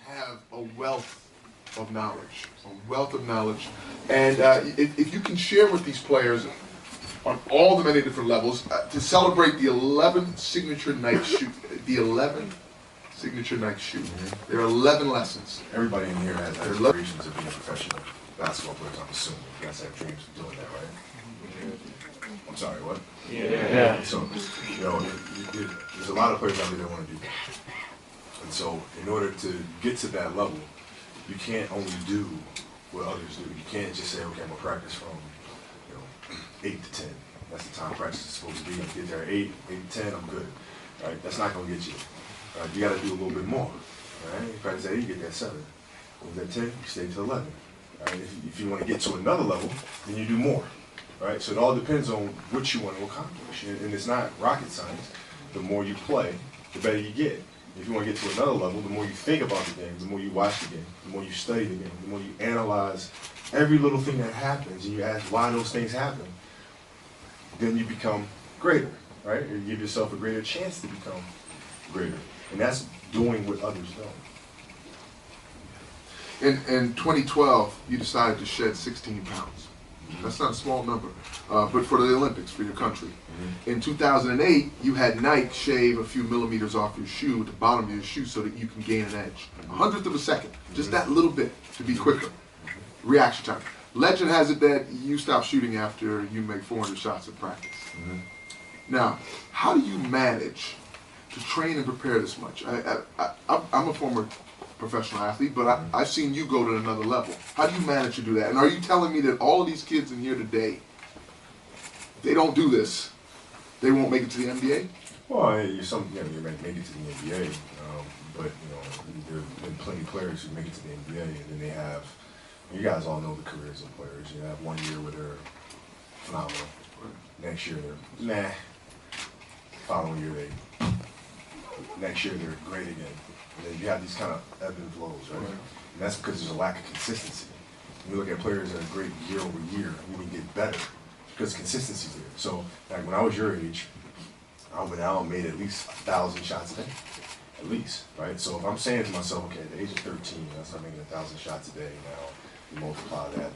have a wealth of knowledge, and if you can share with these players on all the many different levels to celebrate the 11th signature night shoot, There are 11 lessons. Everybody in here has aspirations of being a professional basketball player, I'm assuming. You guys have dreams of doing that, right? I'm sorry, what? Yeah. So, there's a lot of players out there that want to do that. And so, in order to get to that level, you can't only do what others do. You can't just say, okay, I'm gonna practice from 8 to 10. That's the time practice is supposed to be. Get there at 8 to 10, I'm good. Right? That's not gonna get you. Right? You got to do a little bit more. Right? You practice at 8, you get there at 7. Goes at 10, you stay till 11. Right? If you want to get to another level, then you do more. Right? So it all depends on what you want to accomplish, and it's not rocket science. The more you play, the better you get. If you want to get to another level, the more you think about the game, the more you watch the game, the more you study the game, the more you analyze every little thing that happens, and you ask why those things happen, then you become greater, right? Or you give yourself a greater chance to become greater. And that's doing what others don't. In 2012, you decided to shed 16 pounds. That's not a small number, but for the Olympics, for your country. In 2008, you had Nike shave a few millimeters off your shoe, the bottom of your shoe, so that you can gain an edge. A hundredth of a second, just that little bit to be quicker. Reaction time. Legend has it that you stop shooting after you make 400 shots in practice. Now, how do you manage to train and prepare this much? I'm a former professional athlete, but I've seen you go to another level. How do you manage to do that? And are you telling me that all of these kids in here today, if they don't do this, they won't make it to the NBA? Well, you make it to the NBA, but there have been plenty of players who make it to the NBA, and then they have. You guys all know the careers of players. You have 1 year where they're phenomenal. Next year they're nah. Following year next year they're great again. And then you have these kind of ebb and flows, right? And that's because there's a lack of consistency. When you look at players that are great year over year, you can get better because consistency's there. So, like when I was your age, I went out and made at least 1,000 shots a day, at least, right? So if I'm saying to myself, okay, at the age of 13, I start making 1,000 shots a day. Now you multiply that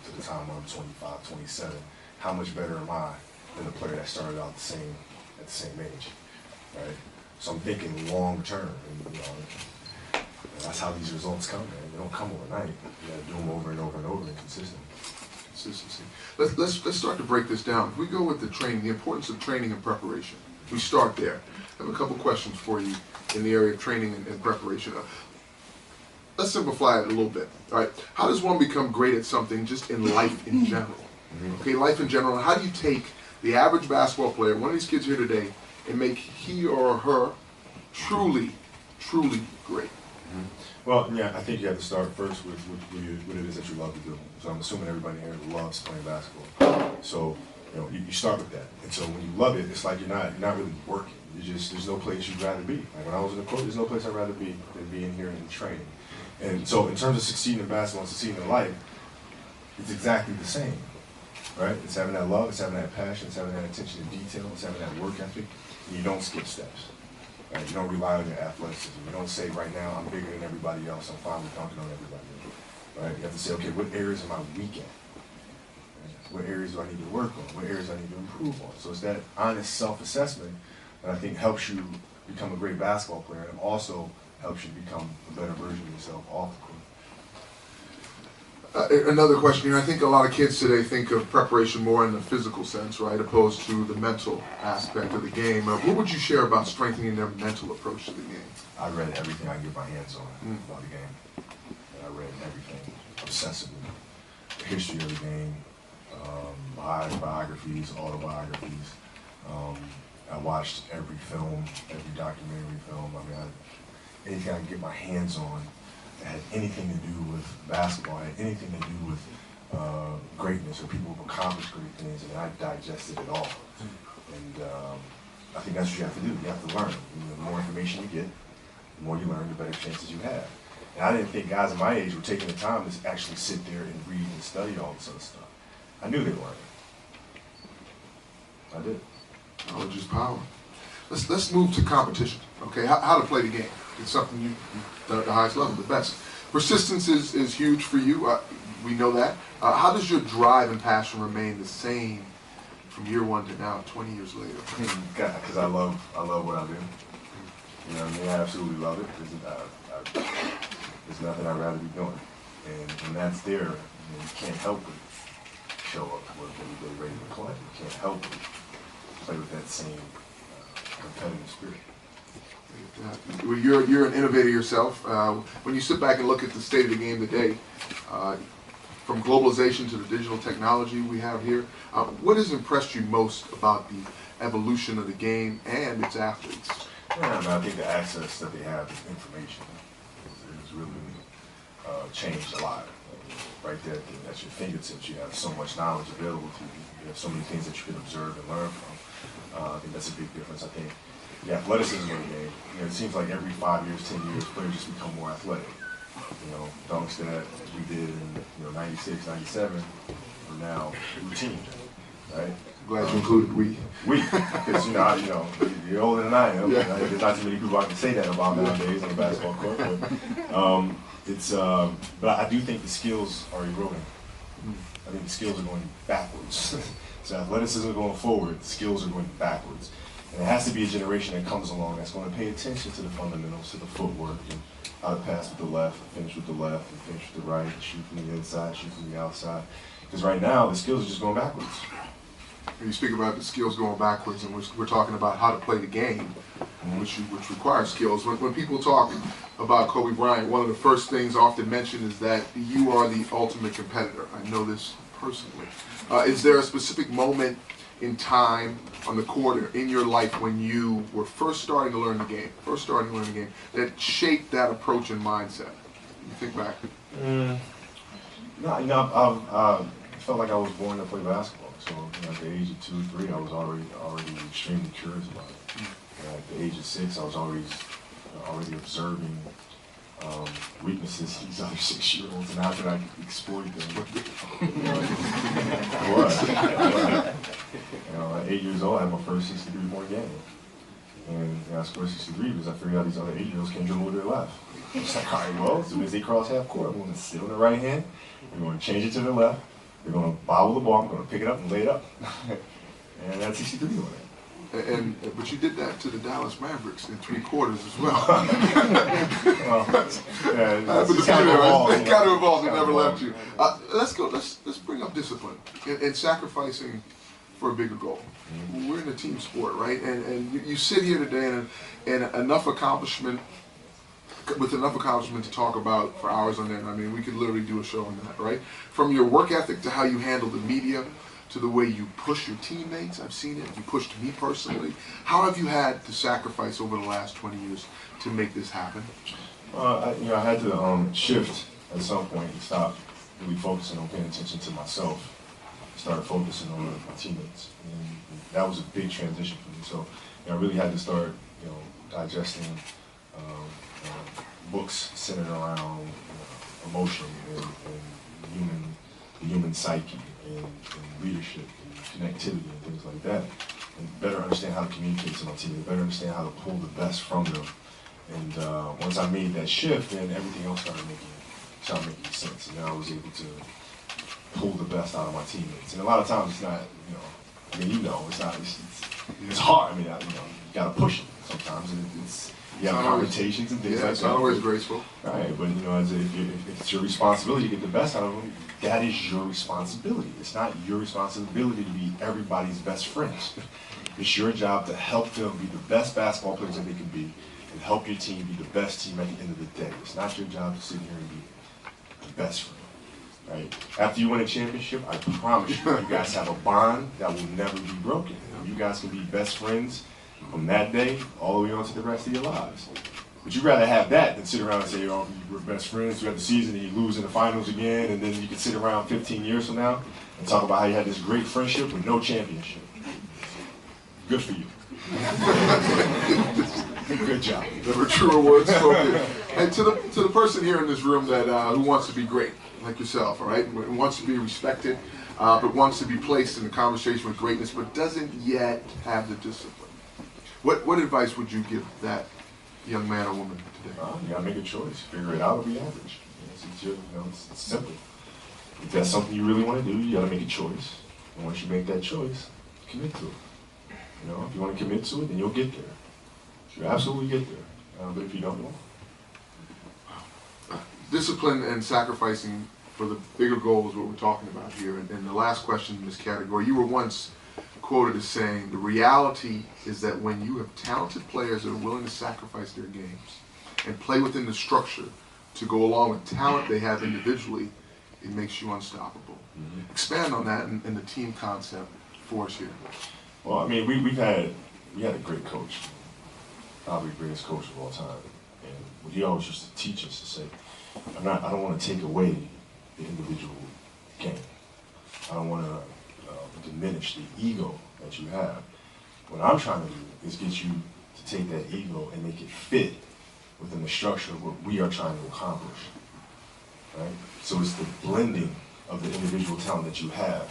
to the time when I'm 25, 27. How much better am I than the player that started out at the same age, right? So I'm thinking long term, and that's how these results come, man. They don't come overnight. You got to do them over and over and over and consistently. Consistency. Let's start to break this down. If we go with the training, the importance of training and preparation. We start there. I have a couple questions for you in the area of training and preparation. Let's simplify it a little bit. All right. How does one become great at something just in life in general? Okay, life in general. How do you take the average basketball player, one of these kids here today, and make he or her truly great? Well, yeah, I think you have to start first with what it is that you love to do. So I'm assuming everybody here loves playing basketball. So you start with that. And so when you love it, it's like you're not really working. There's no place you'd rather be. Like when I was in the court, there's no place I'd rather be than being here and training. And so in terms of succeeding in basketball and succeeding in life, it's exactly the same. Right? It's having that love, it's having that passion, it's having that attention to detail, it's having that work ethic, and you don't skip steps. Right? You don't rely on your athleticism. You don't say, right now, I'm bigger than everybody else, I'm fine with dunking on everybody else. Right? You have to say, okay, what areas am I weak at? Right? What areas do I need to work on? What areas do I need to improve on? So it's that honest self-assessment that I think helps you become a great basketball player, and also helps you become a better version of yourself off the court. Another question here. I think a lot of kids today think of preparation more in the physical sense, right, opposed to the mental aspect of the game. What would you share about strengthening their mental approach to the game? I read everything I can get my hands on about the game. And I read everything obsessively. The history of the game, biographies, autobiographies. I watched every film, every documentary film. Anything I can get my hands on that had anything to do with basketball, had anything to do with greatness or people who've accomplished great things, and I digested it all. And I think that's what you have to do. You have to learn. The more information you get, the more you learn, the better chances you have. And I didn't think guys my age were taking the time to actually sit there and read and study all this other stuff. I knew they weren't. I did. Knowledge is power. Let's move to competition. Okay, how to play the game. It's something you've done at the highest level, the best. Persistence is huge for you. We know that. How does your drive and passion remain the same from year one to now, 20 years later? Because I love what I do. You know what I mean? I absolutely love it. There's nothing I'd rather be doing. And when that's there, you can't help but show up with every day ready to play. You can't help but play with that same competitive spirit. Well, you're an innovator yourself. When you sit back and look at the state of the game today, from globalization to the digital technology we have here, what has impressed you most about the evolution of the game and its athletes? Yeah, I think the access that they have to information has really changed a lot. Right there at your fingertips, you have so much knowledge available to you. You have so many things that you can observe and learn from. I think that's a big difference. I think the athleticism of the game, it seems like every 5 years, 10 years, players just become more athletic. Dunks that we did in 96, 97 are now routine, right? Glad you included we. Because you're older than I am. Yeah. There's not too many people I can say that about nowadays on the basketball court. But I do think the skills are eroding. I think the skills are going backwards. So athleticism going forward, the skills are going backwards. And it has to be a generation that comes along that's going to pay attention to the fundamentals, to the footwork, and how to pass with the left, finish with the left, and finish with the right, and shoot from the inside, shoot from the outside. Because right now, the skills are just going backwards. When you speak about the skills going backwards, and we're talking about how to play the game, which requires skills. When people talk about Kobe Bryant, one of the first things often mentioned is that you are the ultimate competitor. I know this personally. Is there a specific moment in time on the court or in your life when you were first starting to learn the game, that shaped that approach and mindset? You think back. No, I felt like I was born to play basketball. So at the age of 2, 3, I was already extremely curious about it. At the age of 6, I was already observing weaknesses in these other 6-year-olds and how could I exploit them. At 8 years old, I had my first 63-point game. And I scored 63 because I figured out these other 8-year-olds can't dribble with their left. I was like, all right, well, as soon as they cross half court, I'm going to sit on the right hand, I'm going to change it to the left, they're going to bobble the ball, I'm going to pick it up and lay it up. And that's 63 on it. But you did that to the Dallas Mavericks in 3 quarters as well. It kind of evolved. It never left you. Let's bring up discipline and sacrificing for a bigger goal. We're in a team sport, right? And you sit here today and enough accomplishment to talk about for hours on end. I mean, we could literally do a show on that, right? From your work ethic to how you handle the media, to the way you push your teammates. I've seen it. You pushed me personally. How have you had to sacrifice over the last 20 years to make this happen? I had to shift at some point and stop really focusing on paying attention to myself. Started focusing on my teammates, and that was a big transition for me. So I really had to start, digesting books centered around emotion and the human psyche and leadership and connectivity and things like that, and better understand how to communicate to my team, better understand how to pull the best from them. And once I made that shift, then everything else started making sense, and then I was able to pull the best out of my teammates. And a lot of times it's not, it's hard. I mean, you got to push it sometimes. You have conversations and things like that. It's not always graceful. Right, but if it's your responsibility to get the best out of them, that is your responsibility. It's not your responsibility to be everybody's best friend. It's your job to help them be the best basketball players that they can be and help your team be the best team at the end of the day. It's not your job to sit here and be the best friend. Right? After you win a championship, I promise you guys have a bond that will never be broken. You guys can be best friends from that day all the way on to the rest of your lives. But you'd rather have that than sit around and say, oh, we're best friends throughout the season and you lose in the finals again, and then you can sit around 15 years from now and talk about how you had this great friendship with no championship. Good for you. Good job. Never truer words spoken. And to the person here in this room that who wants to be great, like yourself, all right, who wants to be respected, but wants to be placed in the conversation with greatness, but doesn't yet have the discipline. What advice would you give that young man or woman today? You gotta make a choice. Figure it out or be average. It's simple. If that's something you really want to do, you gotta make a choice. And once you make that choice, commit to it. If you want to commit to it, then you'll get there. You'll absolutely get there. But if you don't, you won't. Discipline and sacrificing for the bigger goal is what we're talking about here. And the last question in this category, you were once quoted as saying, the reality is that when you have talented players that are willing to sacrifice their games and play within the structure to go along with talent they have individually, it makes you unstoppable. Mm-hmm. Expand on that and the team concept for us here. Well, I mean, we had a great coach, probably the greatest coach of all time, and he always used to teach us to say, I don't want to take away the individual game. I don't want to diminish the ego that you have. What I'm trying to do is get you to take that ego and make it fit within the structure of what we are trying to accomplish. Right? So it's the blending of the individual talent that you have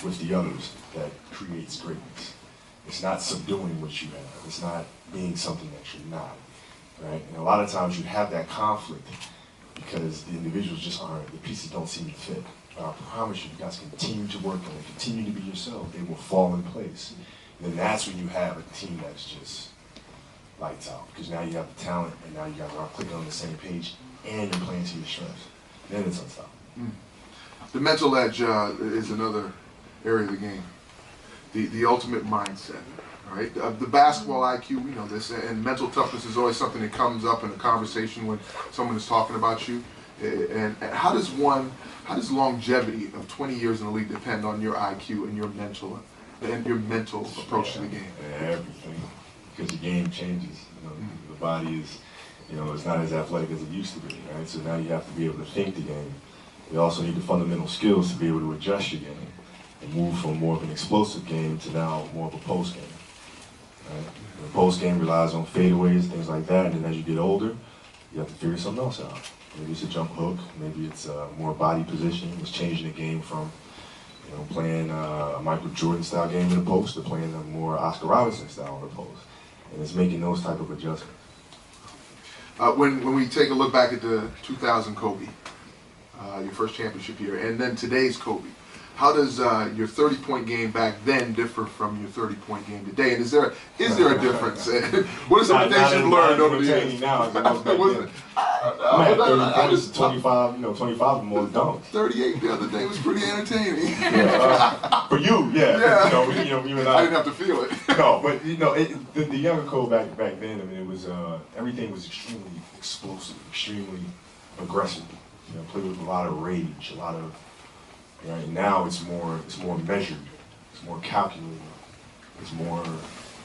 with the others that creates greatness. It's not subduing what you have. It's not being something that you're not. Right? And a lot of times you have that conflict because the individuals just aren't, the pieces don't seem to fit. But I promise you, guys continue to work on it, continue to be yourself, they will fall in place. And then that's when you have a team that's just lights out. Because now you have the talent, and now you guys are clicking on the same page, and you're playing to your strengths. Then it's unstoppable. The mental edge is another area of the game. The ultimate mindset, right? The basketball IQ, we know this, and mental toughness is always something that comes up in a conversation when someone is talking about you. And how does longevity of 20 years in the league depend on your IQ and your mental approach to the game? Everything, because the game changes. The body is, it's not as athletic as it used to be, right? So now you have to be able to think the game. You also need the fundamental skills to be able to adjust your game and move from more of an explosive game to now more of a post game. Right? The post game relies on fadeaways, things like that, and then as you get older, you have to figure something else out. Maybe it's a jump hook, maybe it's more body positioning. It's changing the game from playing a Michael Jordan style game in the post to playing a more Oscar Robertson style in the post. And it's making those type of adjustments. When we take a look back at the 2000 Kobe, your first championship year, and then today's Kobe, how does your 30-point game back then differ from your 30-point game today? And is there a difference? What are some of the things you've learned over the years? Now, I'm at 30 points, 25 or more dunks. 38 the other day was pretty entertaining. For you, yeah. You and I didn't have to feel it. No, but the younger Kobe back then, I mean, it was everything was extremely explosive, extremely aggressive. Played with a lot of rage, a lot of. Right now, it's more measured, it's more calculated, it's more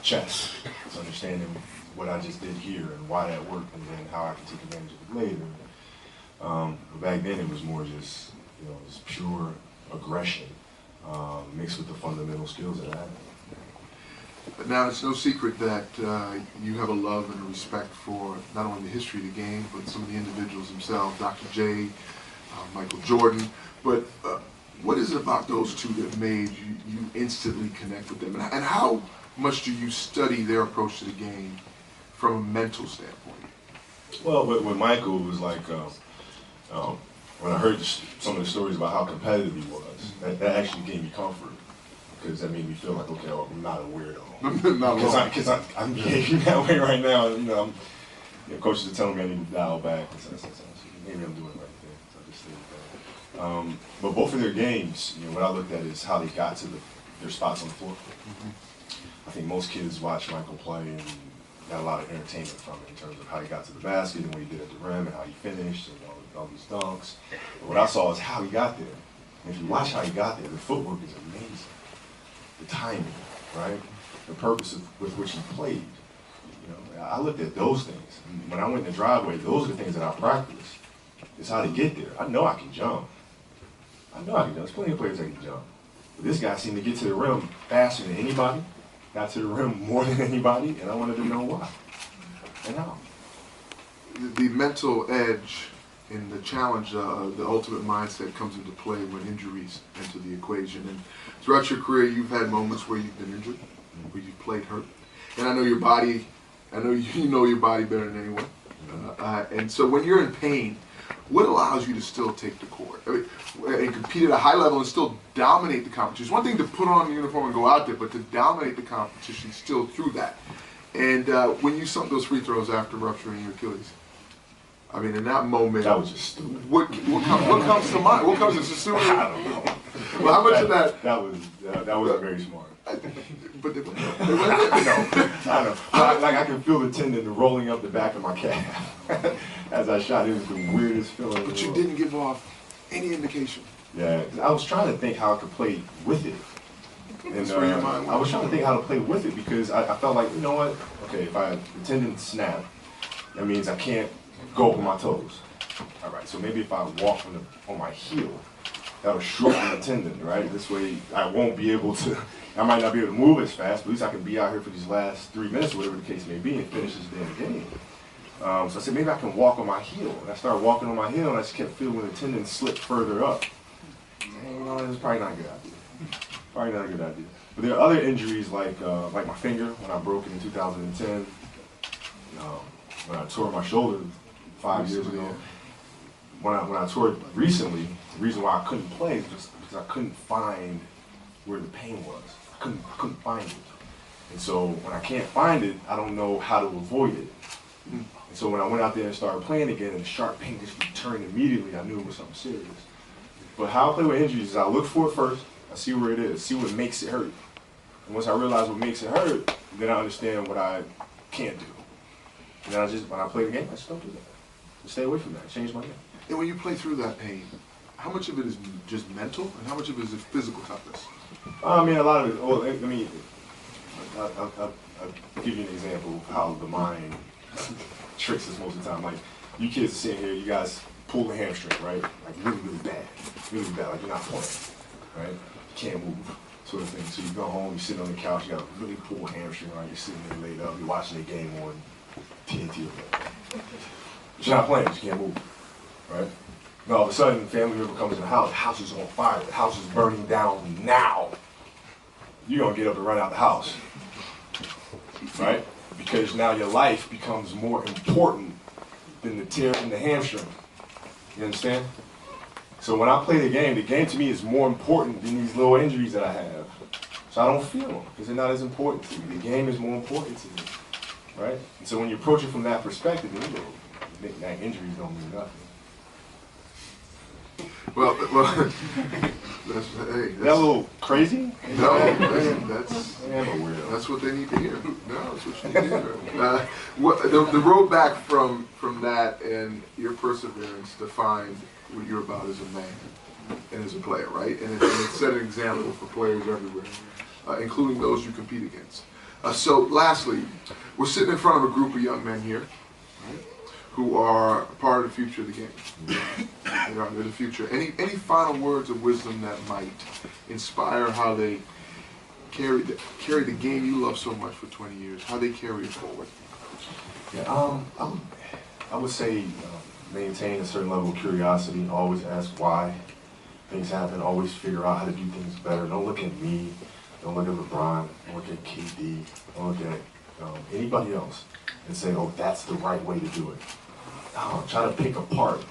chess. It's understanding what I just did here and why that worked, and then how I can take advantage of it later. But back then, it was more just it's pure aggression mixed with the fundamental skills that I had. But now it's no secret that you have a love and a respect for not only the history of the game, but some of the individuals themselves, Dr. J, Michael Jordan. But what is it about those two that made you instantly connect with them? And how much do you study their approach to the game from a mental standpoint? Well, with Michael, it was like when I heard some of the stories about how competitive he was, that actually gave me comfort. Because that made me feel like, okay, I'm not a weirdo. Because I'm behaving that way right now. Coaches are telling me I need to dial back. So maybe I'm doing it right there. So I just stay with that. But both of their games, what I looked at is how they got to their spots on the floor. I think most kids watch Michael play and got a lot of entertainment from it in terms of how he got to the basket and what he did at the rim and how he finished and all these dunks. But what I saw is how he got there. And if you watch how he got there, the footwork is amazing. The timing, right? The purpose with which he played. I looked at those things. When I went in the driveway, those are the things that I practiced. It's how to get there. I know I can jump. There's plenty of players that can jump. But this guy seemed to get to the rim faster than anybody, got to the rim more than anybody, and I wanted to know why and how. The mental edge and the challenge, the ultimate mindset comes into play when injuries enter the equation. And throughout your career, you've had moments where you've been injured, where you've played hurt. And I know your body I know you know your body better than anyone. And so when you're in pain, what allows you to still take the court? I mean, and compete at a high level and still dominate the competition. It's one thing to put on the uniform and go out there, but to dominate the competition still through that. And when you sunk those free throws after rupturing your Achilles, I mean, in that moment, That was just stupid. what comes to mind? What comes to assuming? I don't know. Well, how much of that? That was very smart. But they went there. I know. Like I can feel the tendon rolling up the back of my calf as I shot. It was the weirdest feeling. But you didn't give off any indication. Yeah, I was trying to think how I could play with it. And That's where your mind I was trying to think how to play with it because I felt like, you know what? Okay, if the tendon snap, that means I can't go up on my toes. All right, so maybe if I walk on my heel, that'll shorten the tendon, right? This way I won't be able to, I might not be able to move as fast, but at least I can be out here for these last 3 minutes, whatever the case may be, and finish this damn game. So I said, maybe I can walk on my heel. And I started walking on my heel, and I just kept feeling the tendon slip further up. And, you know, it was probably not a good idea. Probably not a good idea. But there are other injuries like my finger, when I broke it in 2010. When I tore my shoulder 5 years ago. When I tore it recently, the reason why I couldn't play is just because I couldn't find where the pain was. I couldn't find it. And so when I can't find it, I don't know how to avoid it. And so when I went out there and started playing again and the sharp pain just returned immediately, I knew it was something serious. But how I play with injuries is I look for it first, I see where it is, see what makes it hurt. And once I realize what makes it hurt, then I understand what I can't do. And then when I play the game, I just don't do that. Just stay away from that, change my game. And when you play through that pain, how much of it is just mental and how much of it is physical toughness? I mean, a lot of it, well, I mean, I'll give you an example of how the mind tricks us most of the time. Like, you kids are sitting here, you guys pull the hamstring, right? Like really, really bad, like you're not playing, right? You can't move, sort of thing. So you go home, you sit on the couch, you got a really pulled hamstring, right? You're sitting there laid up, you're watching the game on TNT, but you're not playing, you can't move, right? Now all of a sudden, family member comes in the house is on fire, the house is burning down now. You're gonna get up and run out the house, right? Because now your life becomes more important than the tear in the hamstring. You understand? So when I play the game to me is more important than these little injuries that I have. So I don't feel them because they're not as important to me. The game is more important to me, right? And so when you approach it from that perspective, you know, that injuries don't mean nothing. Well, that's That a little crazy? No, That's what they need to hear. No, that's what you need to hear. The road back from that and your perseverance defined what you're about as a man and as a player, right? And it set an example for players everywhere, including those you compete against. So lastly, we're sitting in front of a group of young men here, right, who are part of the future of the game. They're the future. Any final words of wisdom that might inspire how they carry the game you love so much for 20 years, how they carry it forward? Yeah, I would say maintain a certain level of curiosity. Always ask why things happen. Always figure out how to do things better. Don't look at me. Don't look at LeBron. Don't look at KD. Don't look at anybody else and say, oh, that's the right way to do it. Try to pick apart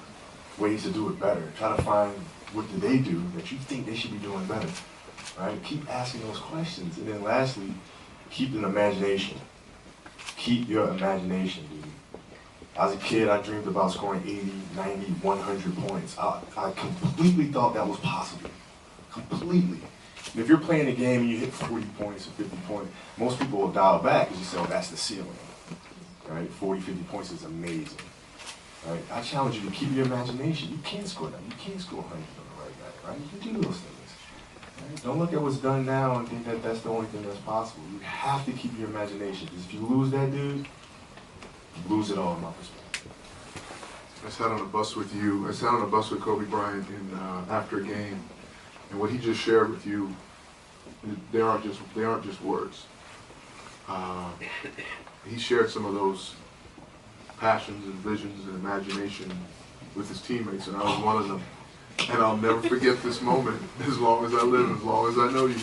ways to do it better. Try to find what do they do that you think they should be doing better. Right? Keep asking those questions. And then lastly, keep an imagination. Keep your imagination, dude. As a kid, I dreamed about scoring 80, 90, 100 points. I completely thought that was possible. Completely. And if you're playing a game and you hit 40 points or 50 points, most people will dial back because you say, oh, that's the ceiling. Right? 40, 50 points is amazing. Right? I challenge you to keep your imagination. You can score that. You can score 100 on the right night, right? You can do those things. Right? Don't look at what's done now and think that that's the only thing that's possible. You have to keep your imagination, because if you lose that, dude, you lose it all in my perspective. I sat on a bus with you. I sat on a bus with Kobe Bryant after a game, and what he just shared with you, they aren't just words. He shared some of those passions and visions and imagination with his teammates, and I was one of them. And I'll never forget this moment as long as I live, as long as I know you.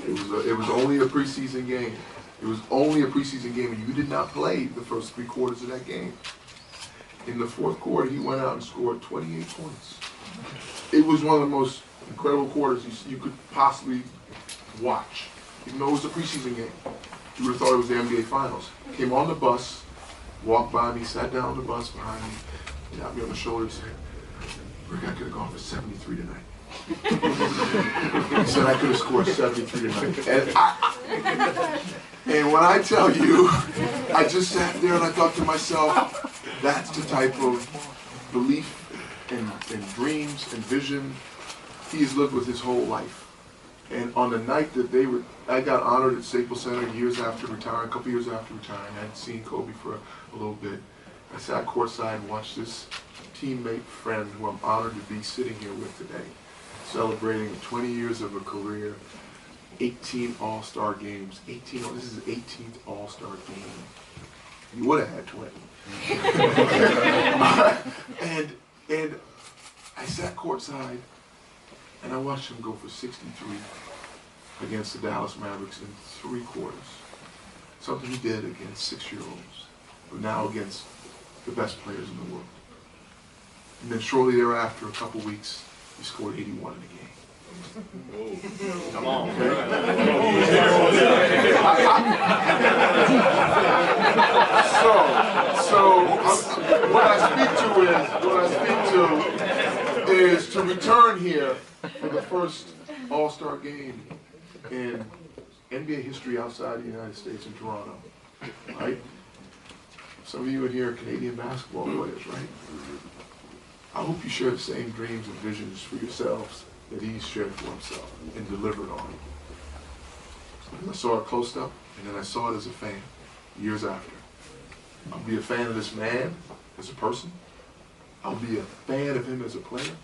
It was only a preseason game, It was only a preseason game, and you did not play the first 3 quarters of that game. In the 4th quarter, he went out and scored 28 points. It was one of the most incredible quarters you could possibly watch. Even though it was a preseason game, you would have thought it was the NBA Finals. Came on the bus, walked by me, sat down on the bus behind me, tapped me on the shoulder and said, "Rick, I could have gone for 73 tonight." He said I could have scored 73 tonight. And when I tell you, I just sat there and I thought to myself, that's the type of belief and dreams and vision he's lived with his whole life. And on the night that I got honored at Staples Center years after retiring, a couple years after retiring. I hadn't seen Kobe for a little bit. I sat courtside and watched this teammate friend who I'm honored to be sitting here with today, celebrating 20 years of a career, 18 All-Star games, this is his 18th All-Star game. You would have had 20. and I sat courtside and I watched him go for 63 against the Dallas Mavericks in 3 quarters. Something he did against 6-year-olds, but now against the best players in the world. And then shortly thereafter, a couple weeks, he scored 81 in the game. Come on. Okay? What I speak to is to return here for the first All-Star game in NBA history outside the United States in Toronto, right? Some of you in here are Canadian basketball players, right? I hope you share the same dreams and visions for yourselves that he's shared for himself and delivered on. I saw it close up, and then I saw it as a fan years after. I'll be a fan of this man as a person. I'll be a fan of him as a player.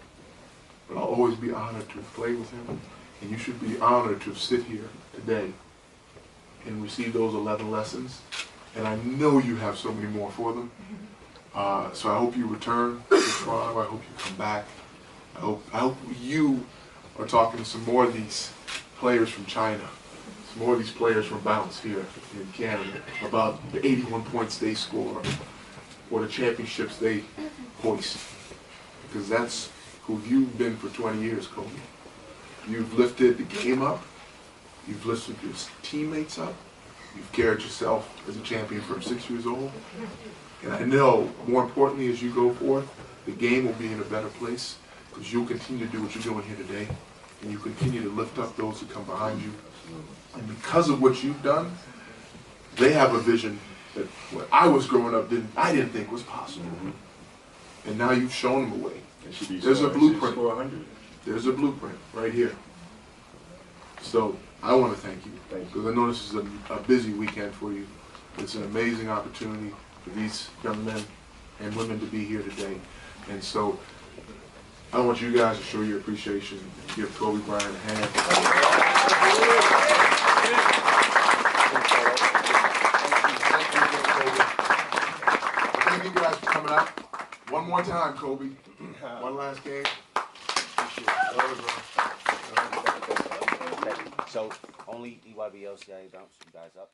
But I'll always be honored to have played with him. And you should be honored to sit here today and receive those 11 lessons. And I know you have so many more for them. So I hope you return to Toronto. I hope you come back. I hope you are talking to some more of these players from China, some more of these players from Bounce here in Canada about the 81 points they score or the championships they hoist. Because that's who you've been for 20 years, Kobe. You've lifted the game up. You've lifted your teammates up. You've carried yourself as a champion from 6 years old. And I know, more importantly, as you go forth, the game will be in a better place because you'll continue to do what you're doing here today. And you continue to lift up those who come behind you. And because of what you've done, they have a vision that when I was growing up, I didn't think was possible. And now you've shown them a way. There's a blueprint. There's a blueprint right here. So I want to thank you because I know this is a busy weekend for you. It's an amazing opportunity for these young men and women to be here today. And so I want you guys to show your appreciation and give Kobe Bryant a hand. Thank you guys for coming out. One more time, Kobe. One last game. So only EYBL CIA bounce you guys up.